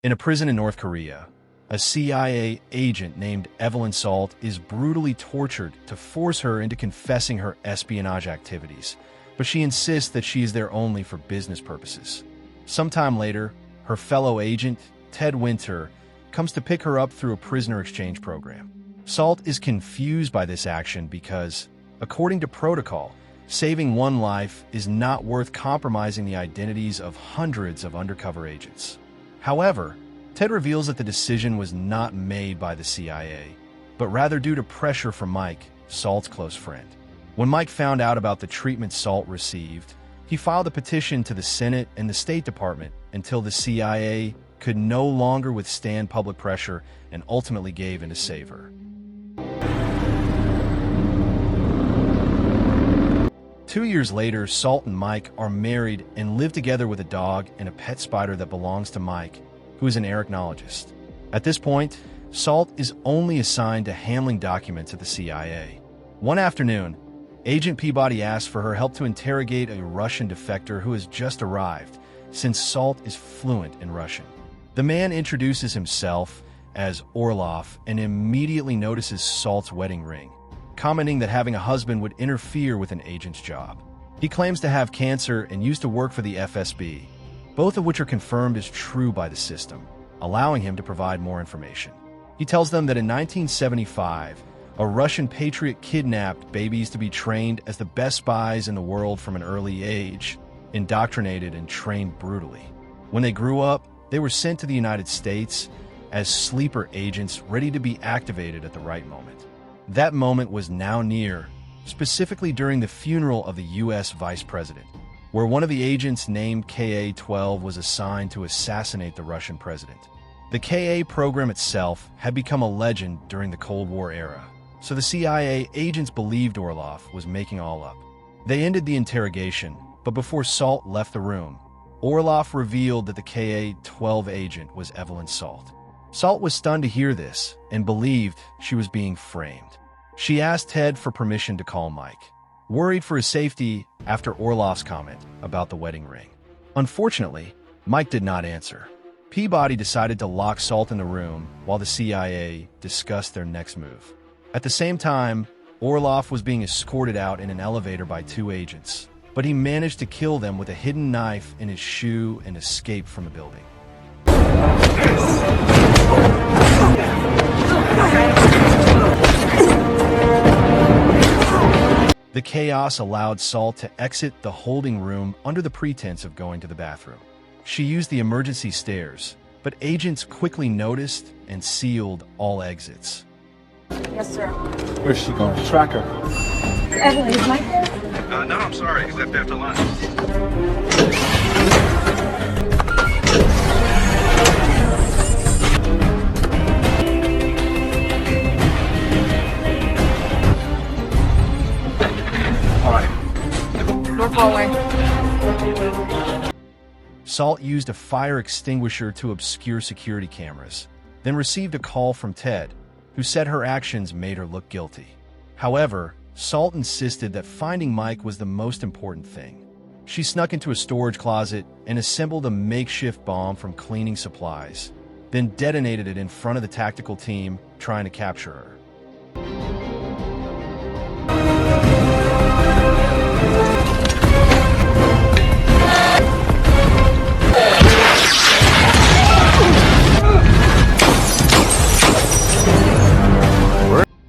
In a prison in North Korea, a CIA agent named Evelyn Salt is brutally tortured to force her into confessing her espionage activities, but she insists that she is there only for business purposes. Sometime later, her fellow agent, Ted Winter, comes to pick her up through a prisoner exchange program. Salt is confused by this action because, according to protocol, saving one life is not worth compromising the identities of hundreds of undercover agents. However, Ted reveals that the decision was not made by the CIA, but rather due to pressure from Mike, Salt's close friend. When Mike found out about the treatment Salt received, he filed a petition to the Senate and the State Department until the CIA could no longer withstand public pressure and ultimately gave in to save her. 2 years later, Salt and Mike are married and live together with a dog and a pet spider that belongs to Mike, who is an arachnologist. At this point, Salt is only assigned to handling documents at the CIA. One afternoon, Agent Peabody asks for her help to interrogate a Russian defector who has just arrived, since Salt is fluent in Russian. The man introduces himself as Orlov and immediately notices Salt's wedding ring, commenting that having a husband would interfere with an agent's job. He claims to have cancer and used to work for the FSB, both of which are confirmed as true by the system, allowing him to provide more information. He tells them that in 1975, a Russian patriot kidnapped babies to be trained as the best spies in the world from an early age, indoctrinated and trained brutally. When they grew up, they were sent to the United States as sleeper agents ready to be activated at the right moment. That moment was now near, specifically during the funeral of the U.S. Vice President, where one of the agents named KA-12 was assigned to assassinate the Russian president. The KA program itself had become a legend during the Cold War era, so the CIA agents believed Orlov was making all up. They ended the interrogation, but before Salt left the room, Orlov revealed that the KA-12 agent was Evelyn Salt. Salt was stunned to hear this and believed she was being framed. She asked Ted for permission to call Mike, worried for his safety after Orlov's comment about the wedding ring. Unfortunately, Mike did not answer. Peabody decided to lock Salt in the room while the CIA discussed their next move. At the same time, Orlov was being escorted out in an elevator by 2 agents, but he managed to kill them with a hidden knife in his shoe and escape from the building. The chaos allowed Salt to exit the holding room under the pretense of going to the bathroom. She used the emergency stairs, but agents quickly noticed and sealed all exits. Yes, sir. Where's she going? Track her. Evelyn, is Mike there? No, I'm sorry. He's left after lunch. All right. North hallway. Salt used a fire extinguisher to obscure security cameras, then received a call from Ted, who said her actions made her look guilty. However, Salt insisted that finding Mike was the most important thing. She snuck into a storage closet and assembled a makeshift bomb from cleaning supplies, then detonated it in front of the tactical team trying to capture her.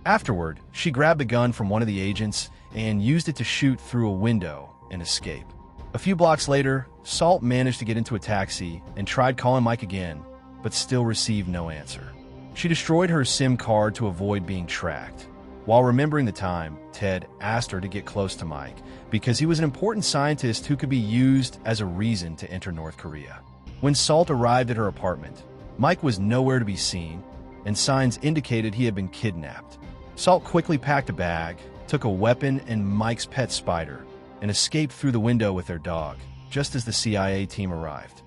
Afterward, she grabbed the gun from one of the agents and used it to shoot through a window and escape. A few blocks later, Salt managed to get into a taxi and tried calling Mike again, but still received no answer. She destroyed her SIM card to avoid being tracked. While remembering the time, Ted asked her to get close to Mike because he was an important scientist who could be used as a reason to enter North Korea. When Salt arrived at her apartment, Mike was nowhere to be seen, and signs indicated he had been kidnapped. Salt quickly packed a bag, took a weapon and Mike's pet spider, and escaped through the window with their dog, just as the CIA team arrived.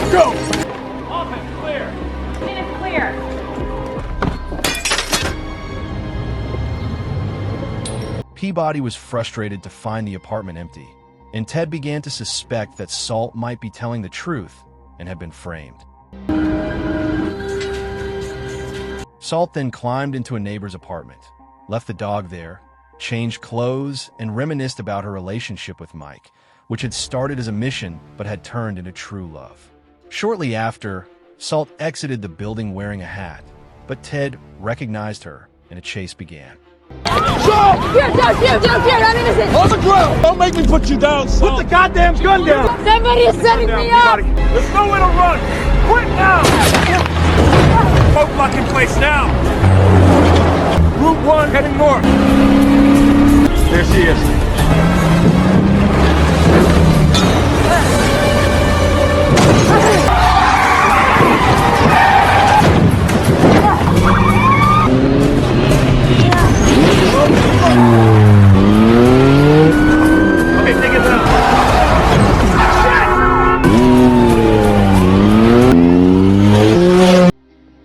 Go! Office clear. Unit clear. Peabody was frustrated to find the apartment empty, and Ted began to suspect that Salt might be telling the truth and had been framed. Salt then climbed into a neighbor's apartment, left the dog there, changed clothes, and reminisced about her relationship with Mike, which had started as a mission but had turned into true love. Shortly after, Salt exited the building wearing a hat, but Ted recognized her and a chase began. Salt! Here, I'm innocent. On the ground! Don't make me put you down, Salt! Put the goddamn gun down! Somebody is setting me up. There's nowhere to run! Quit now! Boat lock in place now! Route 1 heading north. There she is. Okay, take it down.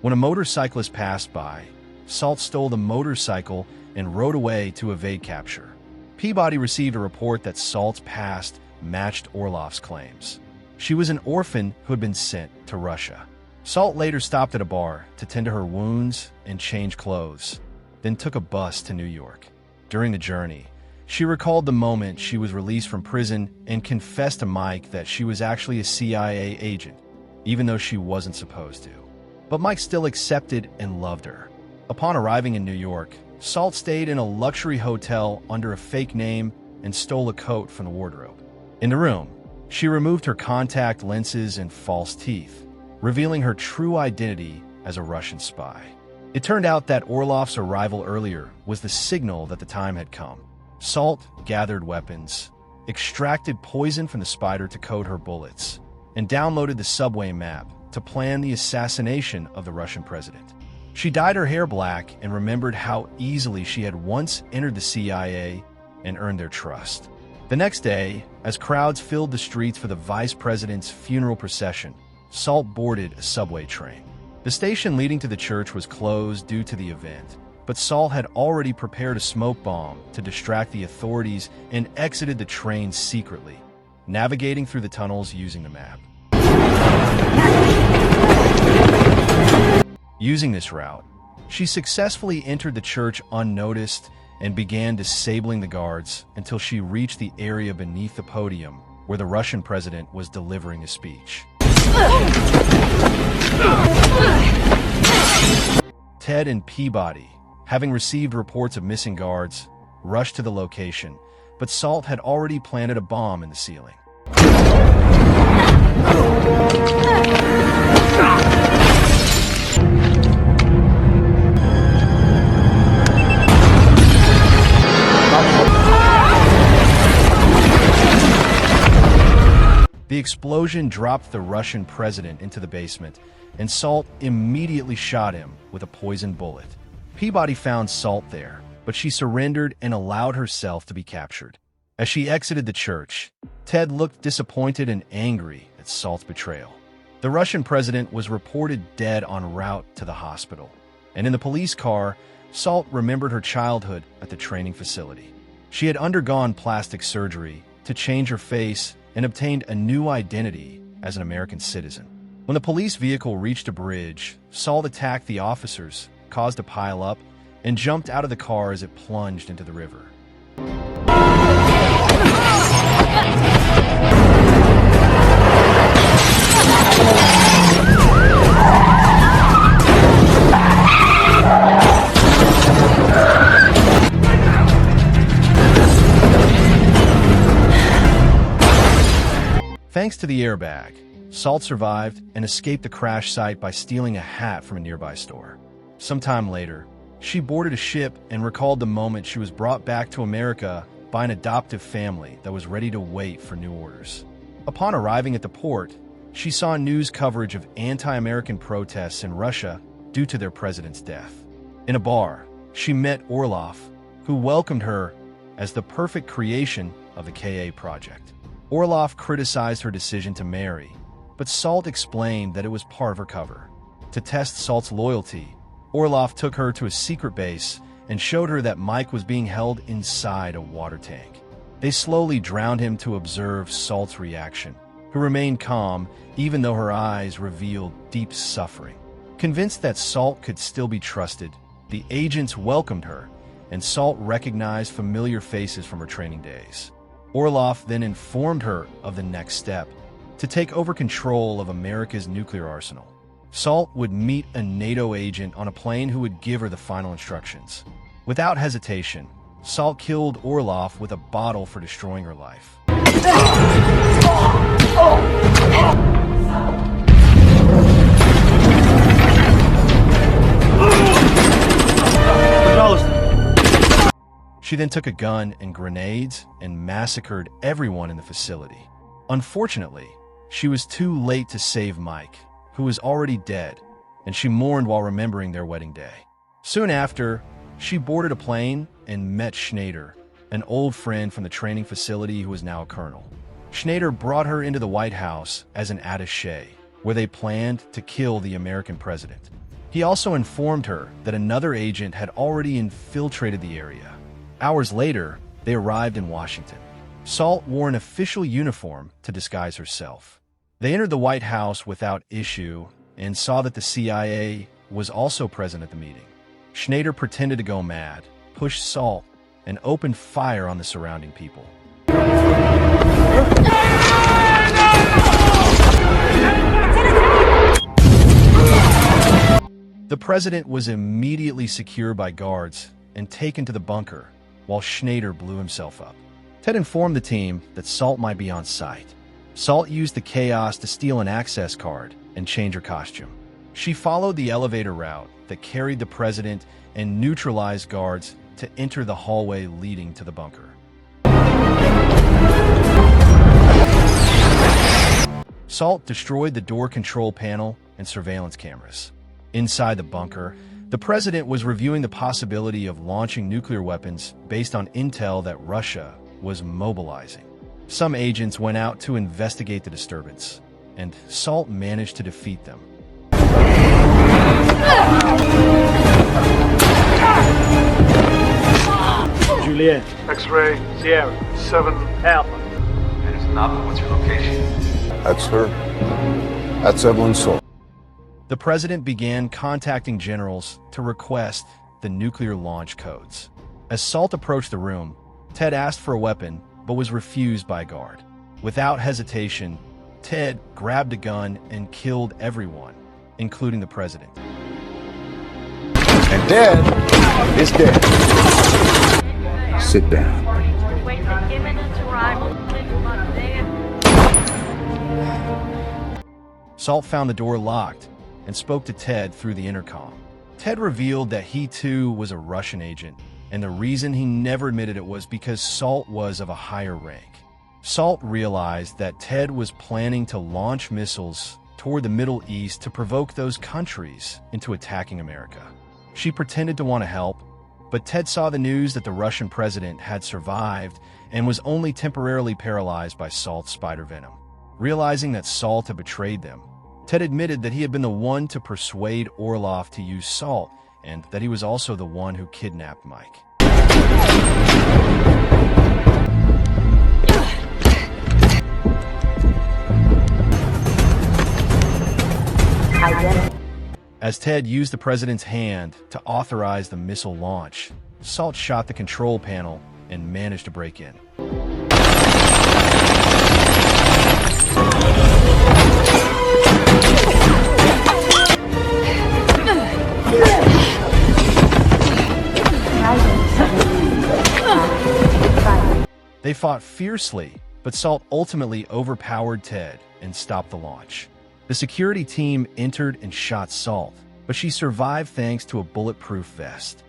When a motorcyclist passed by, Salt stole the motorcycle and rode away to evade capture. Peabody received a report that Salt's past matched Orloff's claims. She was an orphan who had been sent to Russia. Salt later stopped at a bar to tend to her wounds and change clothes, then took a bus to New York. During the journey, she recalled the moment she was released from prison and confessed to Mike that she was actually a CIA agent, even though she wasn't supposed to. But Mike still accepted and loved her. Upon arriving in New York, Salt stayed in a luxury hotel under a fake name and stole a coat from the wardrobe. In the room, she removed her contact lenses and false teeth, revealing her true identity as a Russian spy. It turned out that Orloff's arrival earlier was the signal that the time had come. Salt gathered weapons, extracted poison from the spider to coat her bullets, and downloaded the subway map to plan the assassination of the Russian president. She dyed her hair black and remembered how easily she had once entered the CIA and earned their trust. The next day, as crowds filled the streets for the vice president's funeral procession, Salt boarded a subway train. The station leading to the church was closed due to the event, but Salt had already prepared a smoke bomb to distract the authorities and exited the train secretly, navigating through the tunnels using the map. Using this route, she successfully entered the church unnoticed and began disabling the guards until she reached the area beneath the podium where the Russian president was delivering a speech. Ted and Peabody, having received reports of missing guards, rushed to the location, but Salt had already planted a bomb in the ceiling. The explosion dropped the Russian president into the basement, and Salt immediately shot him with a poisoned bullet. Peabody found Salt there, but she surrendered and allowed herself to be captured. As she exited the church, Ted looked disappointed and angry at Salt's betrayal. The Russian president was reported dead en route to the hospital, and in the police car, Salt remembered her childhood at the training facility. She had undergone plastic surgery to change her face and obtained a new identity as an American citizen. When the police vehicle reached a bridge, Salt attacked the officers, caused a pileup, and jumped out of the car as it plunged into the river. Thanks to the airbag, Salt survived and escaped the crash site by stealing a hat from a nearby store. Sometime later, she boarded a ship and recalled the moment she was brought back to America by an adoptive family that was ready to wait for new orders. Upon arriving at the port, she saw news coverage of anti-American protests in Russia due to their president's death. In a bar, she met Orloff, who welcomed her as the perfect creation of the KA project. Orloff criticized her decision to marry, but Salt explained that it was part of her cover. To test Salt's loyalty, Orloff took her to a secret base and showed her that Mike was being held inside a water tank. They slowly drowned him to observe Salt's reaction, who remained calm even though her eyes revealed deep suffering. Convinced that Salt could still be trusted, the agents welcomed her, and Salt recognized familiar faces from her training days. Orloff then informed her of the next step, to take over control of America's nuclear arsenal. Salt would meet a NATO agent on a plane who would give her the final instructions. Without hesitation, Salt killed Orloff with a bottle for destroying her life. She then took a gun and grenades and massacred everyone in the facility. Unfortunately, she was too late to save Mike, who was already dead, and she mourned while remembering their wedding day. Soon after, she boarded a plane and met Schneider, an old friend from the training facility who was now a colonel. Schneider brought her into the White House as an attaché, where they planned to kill the American president. He also informed her that another agent had already infiltrated the area. Hours later, they arrived in Washington. Salt wore an official uniform to disguise herself. They entered the White House without issue and saw that the CIA was also present at the meeting. Schneider pretended to go mad, pushed Salt, and opened fire on the surrounding people. The president was immediately secured by guards and taken to the bunker, while Schneider blew himself up. Ted informed the team that Salt might be on site. Salt used the chaos to steal an access card and change her costume. She followed the elevator route that carried the president and neutralized guards to enter the hallway leading to the bunker. Salt destroyed the door control panel and surveillance cameras. Inside the bunker, the president was reviewing the possibility of launching nuclear weapons based on intel that Russia was mobilizing. Some agents went out to investigate the disturbance, and Salt managed to defeat them. Juliet. X-ray. Sierra. 7 Alpha. That is not. What's your location? That's her. That's Evelyn Salt. The president began contacting generals to request the nuclear launch codes. As Salt approached the room, Ted asked for a weapon, but was refused by a guard. Without hesitation, Ted grabbed a gun and killed everyone, including the president. And Dad is dead. Sit down. Salt found the door locked and spoke to Ted through the intercom. Ted revealed that he too was a Russian agent, and the reason he never admitted it was because Salt was of a higher rank. Salt realized that Ted was planning to launch missiles toward the Middle East to provoke those countries into attacking America. She pretended to want to help, but Ted saw the news that the Russian president had survived and was only temporarily paralyzed by Salt's spider venom. Realizing that Salt had betrayed them, Ted admitted that he had been the one to persuade Orloff to use Salt, and that he was also the one who kidnapped Mike. As Ted used the president's hand to authorize the missile launch, Salt shot the control panel and managed to break in. They fought fiercely, but Salt ultimately overpowered Ted and stopped the launch. The security team entered and shot Salt, but she survived thanks to a bulletproof vest.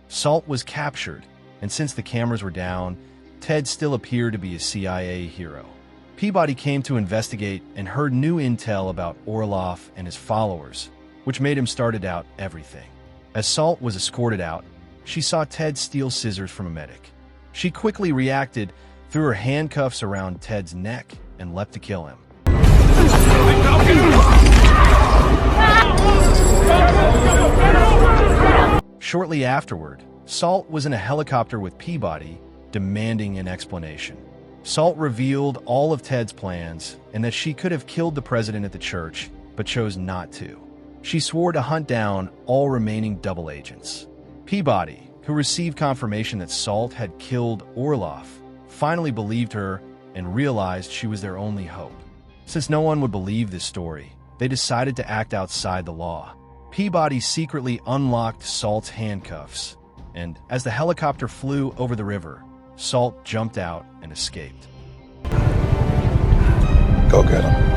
Salt was captured, and since the cameras were down, Ted still appeared to be a CIA hero. Peabody came to investigate and heard new intel about Orloff and his followers, which made him start to doubt everything. As Salt was escorted out, she saw Ted steal scissors from a medic. She quickly reacted, threw her handcuffs around Ted's neck, and leapt to kill him. Shortly afterward, Salt was in a helicopter with Peabody, demanding an explanation. Salt revealed all of Ted's plans and that she could have killed the president at the church, but chose not to. She swore to hunt down all remaining double agents. Peabody, who received confirmation that Salt had killed Orloff, finally believed her and realized she was their only hope. Since no one would believe this story, they decided to act outside the law. Peabody secretly unlocked Salt's handcuffs, and as the helicopter flew over the river, Salt jumped out and escaped. Go get him.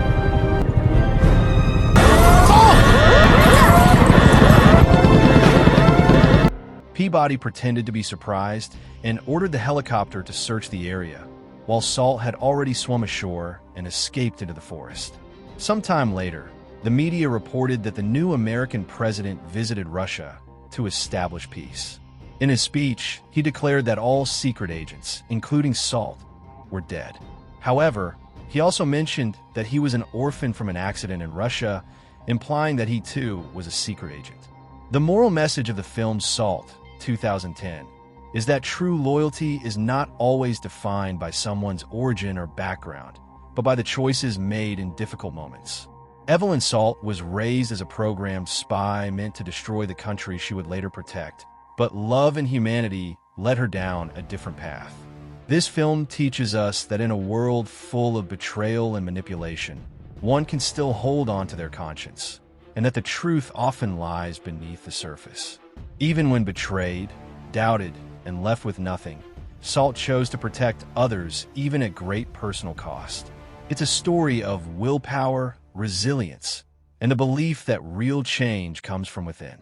Peabody pretended to be surprised and ordered the helicopter to search the area, while Salt had already swum ashore and escaped into the forest. Sometime later, the media reported that the new American president visited Russia to establish peace. In his speech, he declared that all secret agents, including Salt, were dead. However, he also mentioned that he was an orphan from an accident in Russia, implying that he too was a secret agent. The moral message of the film Salt, 2010, is that true loyalty is not always defined by someone's origin or background, but by the choices made in difficult moments. Evelyn Salt was raised as a programmed spy meant to destroy the country she would later protect, but love and humanity led her down a different path. This film teaches us that in a world full of betrayal and manipulation, one can still hold on to their conscience, and that the truth often lies beneath the surface. Even when betrayed, doubted, and left with nothing, Salt chose to protect others even at great personal cost. It's a story of willpower, resilience, and the belief that real change comes from within.